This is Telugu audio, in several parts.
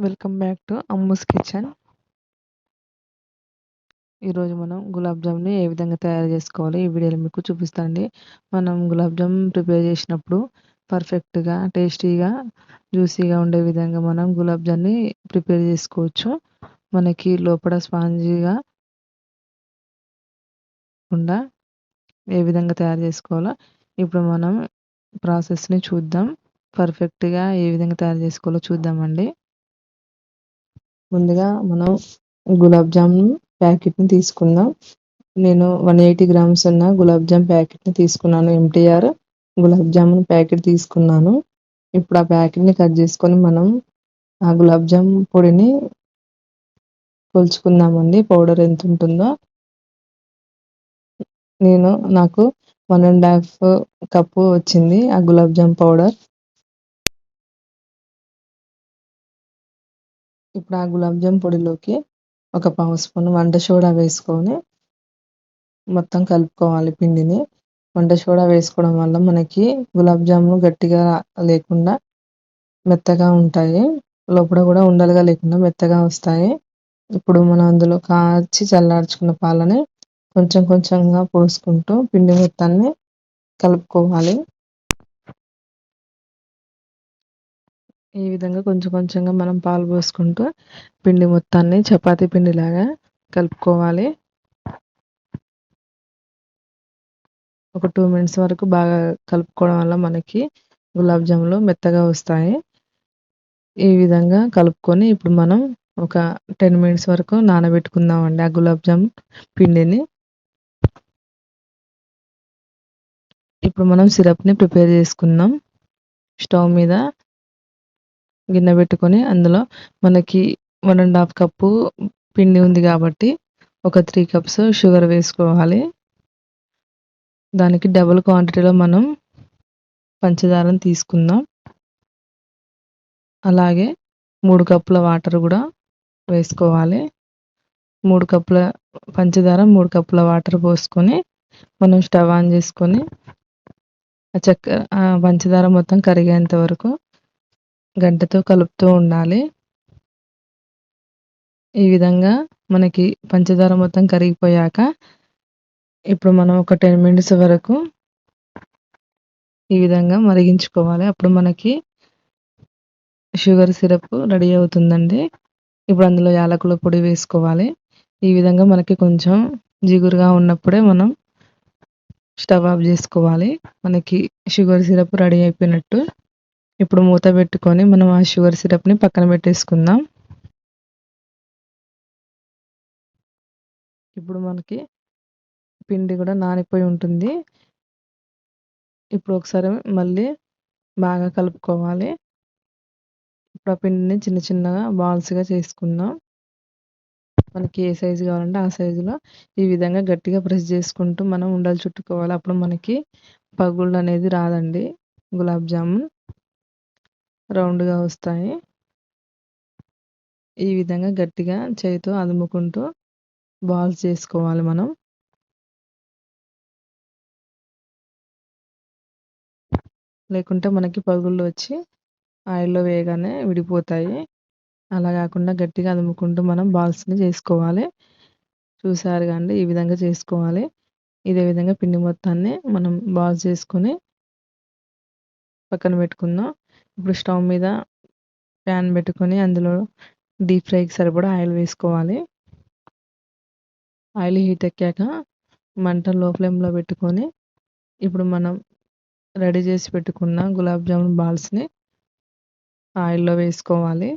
Welcome back to Ammu's kitchen. ఈరోజు మనం గులాబ్ జామ్ని ఏ విధంగా తయారు చేసుకోవాలి ఈ వీడియోలో మీకు చూపిస్తానండి. మనం గులాబ్ జామ్ ప్రిపేర్ చేసినప్పుడు పర్ఫెక్ట్గా టేస్టీగా జ్యూసీగా ఉండే విధంగా మనం గులాబ్ జామ్ని ప్రిపేర్ చేసుకోవచ్చు. మనకి లోపల స్పాంజీగా ఉండా ఏ విధంగా తయారు చేసుకోవాలో ఇప్పుడు మనం ప్రాసెస్ని చూద్దాం. పర్ఫెక్ట్గా ఏ విధంగా తయారు చేసుకోవాలో చూద్దామండి. ముందుగా మనం గులాబ్ జామున్ ప్యాకెట్ని తీసుకుందాం. నేను 180 గ్రామ్స్ ఉన్న గులాబ్ జామ్ ప్యాకెట్ని తీసుకున్నాను. ఎంటీఆర్ గులాబ్ జామున్ ప్యాకెట్ తీసుకున్నాను. ఇప్పుడు ఆ ప్యాకెట్ని కట్ చేసుకొని మనం ఆ గులాబ్ జామ్ పొడిని కొలుచుకుందామండి. పౌడర్ ఎంత ఉంటుందో నాకు 1.5 కప్పు వచ్చింది ఆ గులాబ్ జామ్ పౌడర్. ఇప్పుడు ఆ గులాబ్ జామ్ పొడిలోకి ఒక పావు స్పూన్ వంట సోడా వేసుకొని మొత్తం కలుపుకోవాలి పిండిని. వంట సోడా వేసుకోవడం వల్ల మనకి గులాబ్ జాములు గట్టిగా లేకుండా మెత్తగా ఉంటాయి. లోపల కూడా ఉండలుగా లేకుండా మెత్తగా వస్తాయి. ఇప్పుడు మనం అందులో కాచి చల్లార్చుకున్న పాలని కొంచెం కొంచెంగా పోసుకుంటూ పిండి మొత్తాన్ని కలుపుకోవాలి. ఈ విధంగా కొంచెం కొంచెంగా మనం పాలు పోసుకుంటూ పిండి మొత్తాన్ని చపాతీ పిండిలాగా కలుపుకోవాలి. ఒక 2 మినిట్స్ వరకు బాగా కలుపుకోవడం వల్ల మనకి గులాబ్ జాములు మెత్తగా వస్తాయి. ఈ విధంగా కలుపుకొని ఇప్పుడు మనం ఒక 10 మినిట్స్ వరకు నానబెట్టుకుందామండి ఆ గులాబ్ జామ్ పిండిని. ఇప్పుడు మనం సిరప్ని ప్రిపేర్ చేసుకుందాం. స్టవ్ మీద గిన్నె పెట్టుకొని అందులో మనకి 1.5 కప్పు పిండి ఉంది కాబట్టి ఒక 3 కప్స్ షుగర్ వేసుకోవాలి. దానికి డబుల్ క్వాంటిటీలో మనం పంచదారను తీసుకుందాం. అలాగే 3 కప్పుల వాటర్ కూడా వేసుకోవాలి. 3 కప్పుల పంచదార 3 కప్పుల వాటర్ పోసుకొని మనం స్టవ్ ఆన్ చేసుకొని పంచదార మొత్తం కరిగేంత వరకు గంటెతో కలుపుతూ ఉండాలి. ఈ విధంగా మనకి పంచదార మొత్తం కరిగిపోయాక ఇప్పుడు మనం ఒక 10 మినిట్స్ వరకు ఈ విధంగా మరిగించుకోవాలి. అప్పుడు మనకి షుగర్ సిరప్ రెడీ అవుతుందండి. ఇప్పుడు అందులో యాలకుల పొడి వేసుకోవాలి. ఈ విధంగా మనకి కొంచెం జిగురుగా ఉన్నప్పుడే మనం స్టవ్ ఆఫ్ చేసుకోవాలి. మనకి షుగర్ సిరప్ రెడీ అయిపోయినట్టు. ఇప్పుడు మూత పెట్టుకొని మనం ఆ షుగర్ సిరప్ని పక్కన పెట్టేసుకుందాం. ఇప్పుడు మనకి పిండి కూడా నానిపోయి ఉంటుంది. ఇప్పుడు ఒకసారి మళ్ళీ బాగా కలుపుకోవాలి. ఇప్పుడు ఆ పిండిని చిన్న చిన్నగా బాల్స్గా చేసుకుందాం. మనకి ఏ సైజు కావాలంటే ఆ సైజులో ఈ విధంగా గట్టిగా ప్రెస్ చేసుకుంటూ మనం ఉండలు చుట్టుకోవాలి. అప్పుడు మనకి పగుళ్ళు అనేది రాదండి. గులాబ్ జామున్ రౌండ్గా వస్తాయి. ఈ విధంగా గట్టిగా చేతితో అదుముకుంటూ బాల్స్ చేసుకోవాలి మనం. లేకుంటే మనకి పగుళ్ళు వచ్చి ఆయిల్లో వేయగానే విడిపోతాయి. అలా కాకుండా గట్టిగా అదుముకుంటూ మనం బాల్స్ని చేసుకోవాలి. చూసారు కండి ఈ విధంగా చేసుకోవాలి. ఇదే విధంగా పిండి మొత్తాన్ని మనం బాల్స్ చేసుకొని పక్కన పెట్టుకుందాం. ఇప్పుడు స్టవ్ మీద ప్యాన్ పెట్టుకొని అందులో డీప్ ఫ్రైకి సరిపడా ఆయిల్ వేసుకోవాలి. ఆయిల్ హీట్ ఎక్కాక మంట లో ఫ్లేమ్లో పెట్టుకొని ఇప్పుడు మనం రెడీ చేసి పెట్టుకున్న గులాబ్ జామున్ బాల్స్ని ఆయిల్లో వేసుకోవాలి.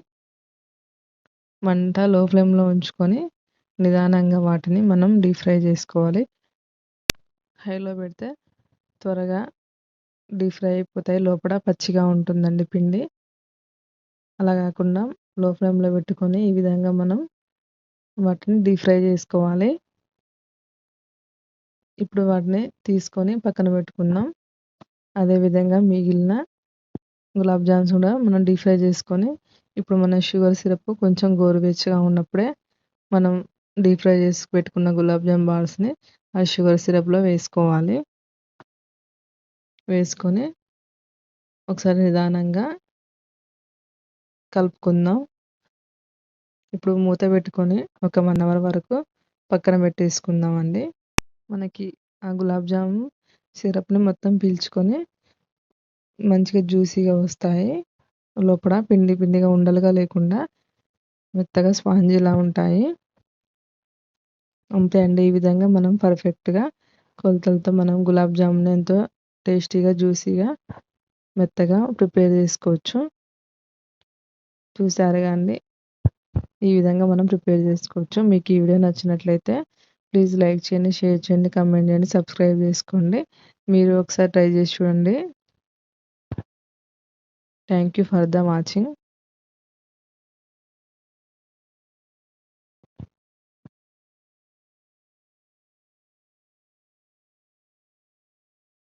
మంట లో ఫ్లేమ్లో ఉంచుకొని నిదానంగా వాటిని మనం డీప్ ఫ్రై చేసుకోవాలి. హైలో పెడితే త్వరగా డీప్ ఫ్రై అయిపోతాయి. లోపల పచ్చిగా ఉంటుందండి పిండి. అలా కాకుండా లో ఫ్లేమ్లో పెట్టుకొని ఈ విధంగా మనం వాటిని డీప్ ఫ్రై చేసుకోవాలి. ఇప్పుడు వాటిని తీసుకొని పక్కన పెట్టుకుందాం. అదేవిధంగా మిగిలిన గులాబ్ జామ్స్ కూడా మనం డీప్ ఫ్రై చేసుకొని ఇప్పుడు మన షుగర్ సిరప్ కొంచెం గోరువెచ్చగా ఉన్నప్పుడే మనం డీప్ ఫ్రై చేసి పెట్టుకున్న గులాబ్ జామ్ బాల్స్ని ఆ షుగర్ సిరప్లో వేసుకోవాలి. వేసుకొని ఒకసారి నిదానంగా కలుపుకుందాం. ఇప్పుడు మూత పెట్టుకొని ఒక 1 అవర్ వరకు పక్కన పెట్టేసుకుందామండి. మనకి ఆ గులాబ్ జామున్ సిరప్‌ని మొత్తం పీల్చుకొని మంచిగా జ్యూసీగా వస్తాయి. లోపల పిండి పిండిగా ఉండలుగా లేకుండా మెత్తగా స్పాంజీలా ఉంటాయి. అంతే అండి. ఈ విధంగా మనం పర్ఫెక్ట్‌గా కొలతలతో మనం గులాబ్ జామున్ ఎంతో టేస్టీగా, జ్యూసీగా, మెత్తగా ప్రిపేర్ చేసుకోవచ్చు. చూసారుగా అండి. ఈ విధంగా మనం ప్రిపేర్ చేసుకోవచ్చు. మీకు ఈ వీడియో నచ్చినట్లయితే ప్లీజ్ లైక్ చేయండి, షేర్ చేయండి, కామెంట్ చేయండి, సబ్స్క్రైబ్ చేసుకోండి. మీరు ఒకసారి ట్రై చేసి చూడండి. Thank you for the watching.